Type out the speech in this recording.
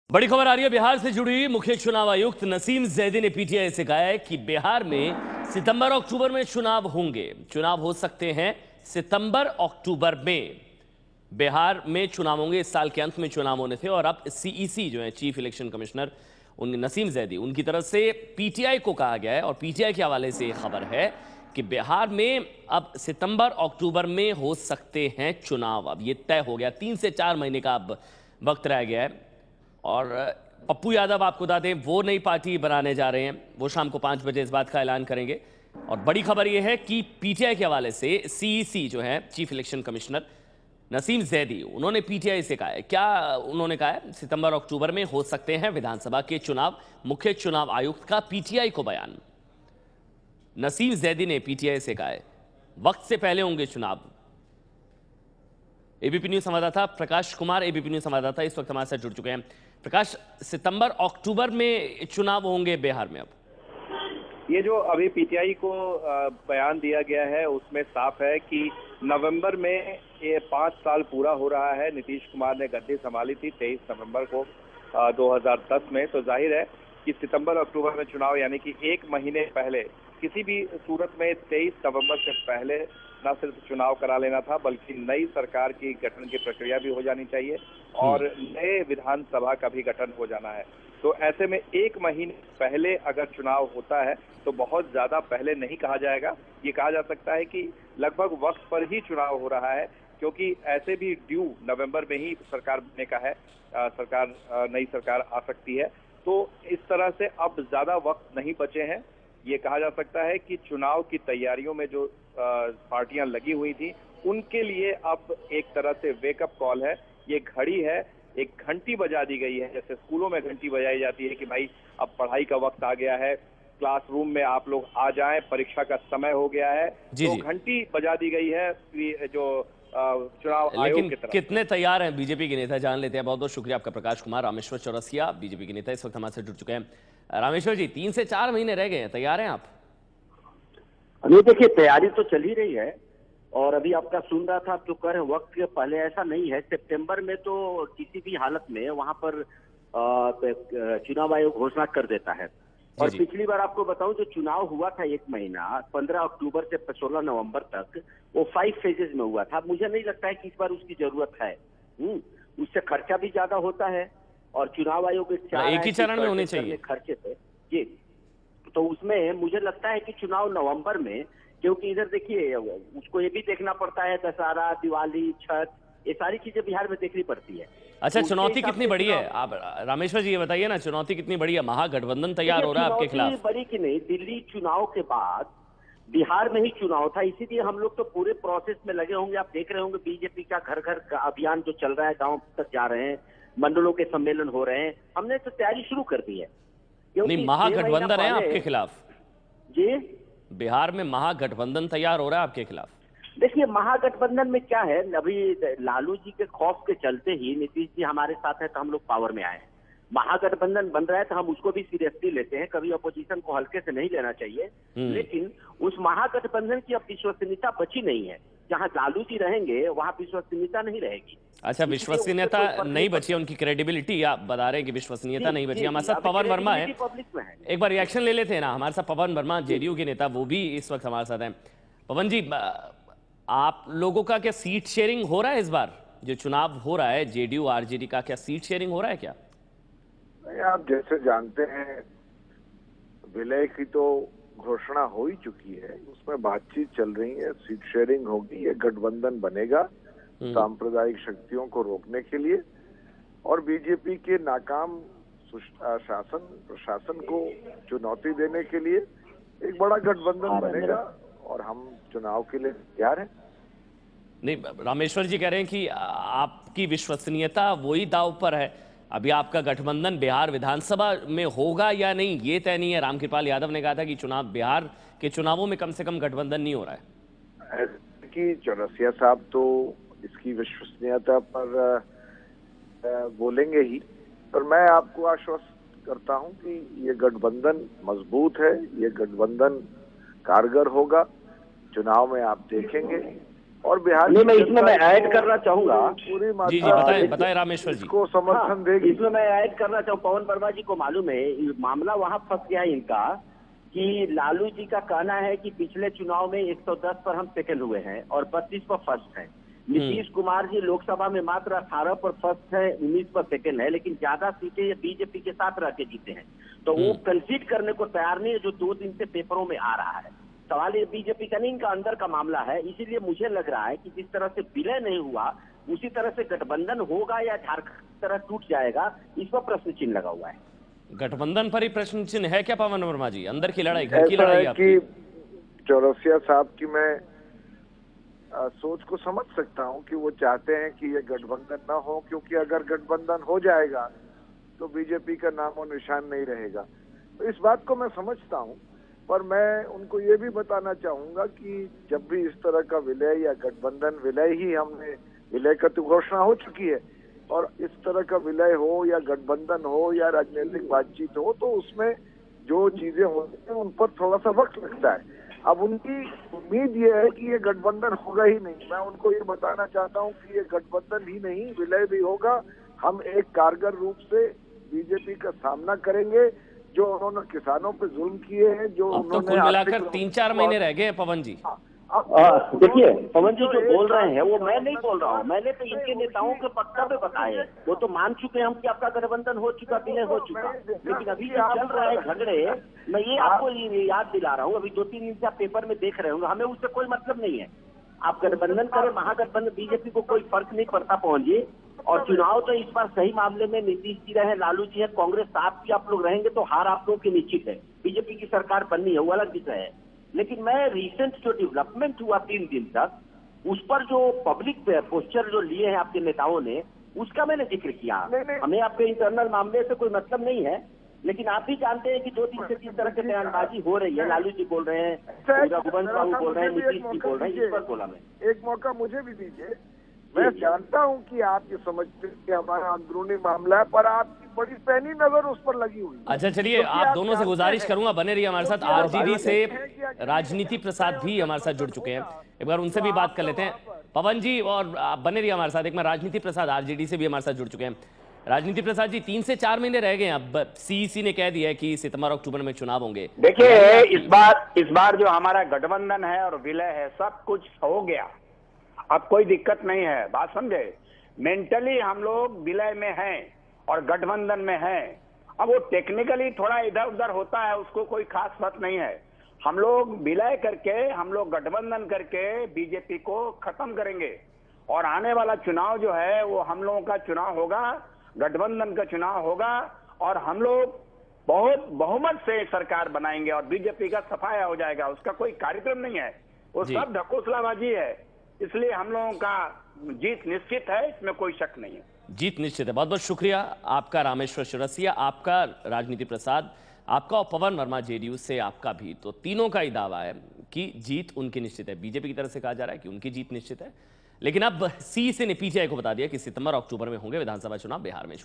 बड़ी खबर आ रही है बिहार से जुड़ी। मुख्य चुनाव आयुक्त नसीम जैदी ने पीटीआई से कहा है कि बिहार में सितंबर अक्टूबर में चुनाव होंगे। चुनाव हो सकते हैं सितंबर अक्टूबर में। बिहार में चुनाव होंगे। इस साल के अंत में चुनाव होने थे और अब सीईसी जो है चीफ इलेक्शन कमिश्नर उन नसीम जैदी उनकी तरफ से पीटीआई को कहा गया है और पीटीआई के हवाले से खबर है कि बिहार में अब सितंबर अक्टूबर में हो सकते हैं चुनाव। अब ये तय हो गया, 3 से 4 महीने का अब वक्त रह गया है। और पप्पू यादव आपको बता दें वो नई पार्टी बनाने जा रहे हैं। वो शाम को 5 बजे इस बात का ऐलान करेंगे। और बड़ी खबर यह है कि पीटीआई के हवाले से सीईसी जो है chief election commissioner Naseem Zaidi उन्होंने पीटीआई से कहा है, क्या उन्होंने कहा है, सितंबर अक्टूबर में हो सकते हैं विधानसभा के चुनाव। मुख्य चुनाव आयुक्त का पीटीआई को बयान। नसीम जैदी ने पीटीआई से कहा है वक्त से पहले होंगे चुनाव। एबीपी न्यूज संवाददाता प्रकाश कुमार, एबीपी न्यूज संवाददाता इस वक्त हमारे साथ जुड़ चुके हैं। प्रकाश, सितंबर अक्टूबर में चुनाव होंगे बिहार में। अब ये जो अभी पीटीआई को बयान दिया गया है उसमें साफ है कि नवंबर में ये 5 साल पूरा हो रहा है। नीतीश कुमार ने गद्दी संभाली थी 23 नवंबर को 2010 में। तो जाहिर है कि सितंबर अक्टूबर में चुनाव यानी कि 1 महीने पहले, किसी भी सूरत में 23 नवंबर से पहले न सिर्फ चुनाव करा लेना था बल्कि नई सरकार की गठन की प्रक्रिया भी हो जानी चाहिए और नए विधानसभा का भी गठन हो जाना है। तो ऐसे में 1 महीने पहले अगर चुनाव होता है तो बहुत ज्यादा पहले नहीं कहा जाएगा। ये कहा जा सकता है कि लगभग वक्त पर ही चुनाव हो रहा है, क्योंकि ऐसे भी ड्यू नवंबर में ही सरकार बनने का है। नई सरकार आ सकती है। तो इस तरह से अब ज्यादा वक्त नहीं बचे हैं। ये कहा जा सकता है कि चुनाव की तैयारियों में जो पार्टियां लगी हुई थी उनके लिए अब एक तरह से वेकअप कॉल है। ये घड़ी है, एक घंटी बजा दी गई है, जैसे स्कूलों में घंटी बजाई जाती है कि भाई अब पढ़ाई का वक्त आ गया है, क्लासरूम में आप लोग आ जाएं, परीक्षा का समय हो गया है। तो घंटी बजा दी गई है जो चुनाव आयोग की तरफ। कितने तैयार हैं बीजेपी के नेता, जान लेते हैं। बहुत बहुत शुक्रिया आपका प्रकाश कुमार। रामेश्वर चौरसिया बीजेपी के नेता इस वक्त हमारे से जुड़ चुके हैं। रामेश्वर जी, 3 से 4 महीने रह गए हैं, तैयार हैं आप? अभी देखिए तैयारी तो चल ही रही है और अभी आपका सुन रहा था तो कह रहे वक्त के पहले ऐसा नहीं है। सितंबर में तो किसी भी हालत में वहां पर चुनाव आयोग घोषणा कर देता है। और पिछली बार आपको बताऊं जो चुनाव हुआ था 1 महीना 15 अक्टूबर से 16 नवंबर तक, वो 5 फेजेस में हुआ था। मुझे नहीं लगता है कि इस बार उसकी जरूरत है। उससे खर्चा भी ज्यादा होता है और चुनाव आयोग एक ही चरण में होने चाहिए खर्चे पे जी। तो उसमें मुझे लगता है कि चुनाव नवंबर में, क्योंकि इधर देखिए उसको ये भी देखना पड़ता है दशहरा, दिवाली, छठ, ये सारी चीजें बिहार में देखनी पड़ती है। अच्छा, चुनौती कितनी बड़ी है? आप रामेश्वर जी ये बताइए ना, चुनौती कितनी बड़ी है? महागठबंधन तैयार हो रहा है आपके खिलाफ। बड़ी की नहीं, दिल्ली चुनाव के बाद बिहार में ही चुनाव था, इसीलिए हम लोग तो पूरे प्रोसेस में लगे होंगे। आप देख रहे होंगे बीजेपी का घर घर का अभियान जो चल रहा है, गाँव तक जा रहे हैं, मंडलों के सम्मेलन हो रहे हैं। हमने तो तैयारी शुरू कर दी है। नहीं, महागठबंधन है आपके खिलाफ जी। बिहार में महागठबंधन तैयार हो रहा है आपके खिलाफ। देखिए महागठबंधन में क्या है, अभी लालू जी के खौफ के चलते ही नीतीश जी हमारे साथ है तो हम लोग पावर में आए हैं। महागठबंधन बन रहा है तो हम उसको भी सीरियसली लेते हैं, कभी अपोजिशन को हल्के से नहीं लेना चाहिए। लेकिन उस महागठबंधन की अब विश्वसनीयता बची नहीं है। जहां लालू जी रहेंगे वहां विश्वसनीयता नहीं रहेगी। अच्छा, विश्वसनीयता नहीं बची, उनकी क्रेडिबिलिटी आप बता रहे हैं कि विश्वसनीयता नहीं बची। हमारे साथ पवन वर्मा है, एक बार रिएक्शन ले लेते हैं ना। हमारे साथ पवन वर्मा जेडीयू के नेता, वो भी इस वक्त हमारे साथ हैं। पवन जी, आप लोगों का क्या सीट शेयरिंग हो रहा है इस बार जो चुनाव हो रहा है जेडीयू आरजेडी का, क्या सीट शेयरिंग हो रहा है क्या? आप जैसे जानते हैं विलय की तो घोषणा हो ही चुकी है, उसमें बातचीत चल रही है, सीट शेयरिंग होगी, ये गठबंधन बनेगा सांप्रदायिक शक्तियों को रोकने के लिए और बीजेपी के नाकाम शासन प्रशासन को चुनौती देने के लिए एक बड़ा गठबंधन बनेगा और हम चुनाव के लिए तैयार हैं। नहीं, रामेश्वर जी कह रहे हैं कि आपकी विश्वसनीयता वही दांव पर है। अभी आपका गठबंधन बिहार विधानसभा में होगा या नहीं ये तय नहीं है। रामकृपाल यादव ने कहा था कि बिहार के चुनावों में कम से कम गठबंधन नहीं हो रहा है। कि चौरसिया साहब तो इसकी विश्वसनीयता पर बोलेंगे ही, पर मैं आपको आश्वस्त करता हूं कि ये गठबंधन मजबूत है, ये गठबंधन कारगर होगा। चुनाव में आप देखेंगे और बिहार नहीं, की मैं इसमें मैं जनता ऐड करना चाहूंगा। पूरी जी मात्रा बताएं बताएं रामेश्वर जी। को समर्थन देगी। इसमें मैं ऐड करना चाहूँ, पवन वर्मा जी को मालूम है ये मामला वहां फंस गया है इनका कि लालू जी का कहना है कि पिछले चुनाव में 110 पर हम सेकंड हुए हैं और 32 पर फर्स्ट है। नीतीश कुमार जी लोकसभा में मात्र 18 पर फर्स्ट है, 19 पर सेकंड है, लेकिन ज्यादा सीटें ये बीजेपी के साथ रह के जीते हैं। तो वो कंसीड करने को तैयार नहीं है, जो 2 दिन से पेपरों में आ रहा है। सवाल ये बीजेपी का नहीं, इनका अंदर का मामला है। इसीलिए मुझे लग रहा है कि जिस तरह से विलय नहीं हुआ उसी तरह से गठबंधन होगा या झारखंड की तरह टूट जाएगा, इस पर प्रश्न चिन्ह लगा हुआ है। गठबंधन पर ही प्रश्न चिन्ह है क्या पवन वर्मा जी? अंदर की लड़ाई, घर की ऐसा लड़ाई है आपकी? कि चौरसिया साहब की मैं सोच को समझ सकता हूं कि वो चाहते हैं कि ये गठबंधन ना हो, क्योंकि अगर गठबंधन हो जाएगा तो बीजेपी का नामो निशान नहीं रहेगा। तो इस बात को मैं समझता हूं, पर मैं उनको ये भी बताना चाहूंगा कि जब भी इस तरह का विलय या गठबंधन, विलय ही हमने, विलय का तो घोषणा हो चुकी है, और इस तरह का विलय हो या गठबंधन हो या राजनीतिक बातचीत हो तो उसमें जो चीजें होती हैं उन पर थोड़ा सा वक्त लगता है। अब उनकी उम्मीद ये है कि ये गठबंधन होगा ही नहीं। मैं उनको ये बताना चाहता हूँ कि ये गठबंधन ही नहीं, विलय भी होगा। हम एक कारगर रूप से बीजेपी का सामना करेंगे, जो उन्होंने किसानों पे जुल्म किए हैं, जो अब तो उन्होंने कुल मिलाकर 3-4 महीने रह गए पवन जी। देखिए पवन जी जो बोल रहे हैं वो मैं नहीं बोल रहा हूँ, मैंने तो इनके नेताओं के वक्तव्य बताए हैं। वो तो मान चुके हैं हम कि आपका गठबंधन हो चुका, विलय हो चुका, लेकिन अभी जो चल रहा है झगड़े, मैं ये आपको याद दिला रहा हूँ, अभी 2-3 दिन से आप पेपर में देख रहे होंगे, हमें उससे कोई मतलब नहीं है। आप गठबंधन करें, महागठबंधन, बीजेपी को कोई फर्क नहीं पड़ता पवन जी। और चुनाव तो इस बार सही मामले में नीतीश जी रहे, लालू जी है, कांग्रेस साथ भी आप लोग रहेंगे तो हार आप लोगों की निश्चित है। बीजेपी की सरकार बननी है, वो अलग विषय है। लेकिन मैं रिसेंट जो डेवलपमेंट हुआ 3 दिन तक, उस पर जो पब्लिक पोस्चर जो लिए हैं आपके नेताओं ने, उसका मैंने जिक्र किया। हमें आपके इंटरनल मामले से कोई मतलब नहीं है, लेकिन आप भी जानते हैं कि 2 दिन से जिस तरह की बयानबाजी हो रही है, लालू जी बोल रहे हैं, रघुवंश बाबू बोल रहे हैं, नीतीश जी बोल रहे हैं, इस पर बोला मैं। एक मौका मुझे भी दीजिए। मैं जानता हूं कि आप ये समझते हैं कि हमारा अंदरूनी मामला है, पर आपकी बड़ी पैनी नजर उस पर लगी हुई है। अच्छा चलिए, आप दोनों से गुजारिश करूंगा, बने रहिए हमारे साथ। आरजेडी से राजनीति प्रसाद भी हमारे साथ जुड़ चुके हैं, एक बार उनसे भी बात कर लेते हैं। पवन जी, और आप बने रहिए हमारे साथ। एक बार राजनीति प्रसाद आरजेडी से भी हमारे साथ जुड़ चुके हैं। राजनीति प्रसाद जी, 3 से 4 महीने रह गए हैं। अब सीईसी ने कह दिया है कि सितंबर अक्टूबर में चुनाव होंगे। देखिए, इस बार जो हमारा गठबंधन है और विलय है, सब कुछ हो गया, अब कोई दिक्कत नहीं है। बात समझे, मेंटली हम लोग विलय में हैं और गठबंधन में हैं। अब वो टेक्निकली थोड़ा इधर उधर होता है, उसको कोई खास बात नहीं है। हम लोग विलय करके, हम लोग गठबंधन करके बीजेपी को खत्म करेंगे, और आने वाला चुनाव जो है वो हम लोगों का चुनाव होगा, गठबंधन का चुनाव होगा, और हम लोग बहुत बहुमत से सरकार बनाएंगे और बीजेपी का सफाया हो जाएगा। उसका कोई कार्यक्रम नहीं है, वो सब ढकोसलाबाजी है। इसलिए हम लोगों का जीत निश्चित है, इसमें कोई शक नहीं है। जीत निश्चित है। बहुत बहुत शुक्रिया आपका रामेश्वर चौरसिया, आपका राजनीति प्रसाद, आपका और पवन वर्मा जेडीयू से आपका भी। तो तीनों का ही दावा है कि जीत उनकी निश्चित है। बीजेपी की तरफ से कहा जा रहा है कि उनकी जीत निश्चित है, लेकिन अब सीईसी ने पीटीआई को बता दिया कि सितंबर अक्टूबर में होंगे विधानसभा चुनाव बिहार में।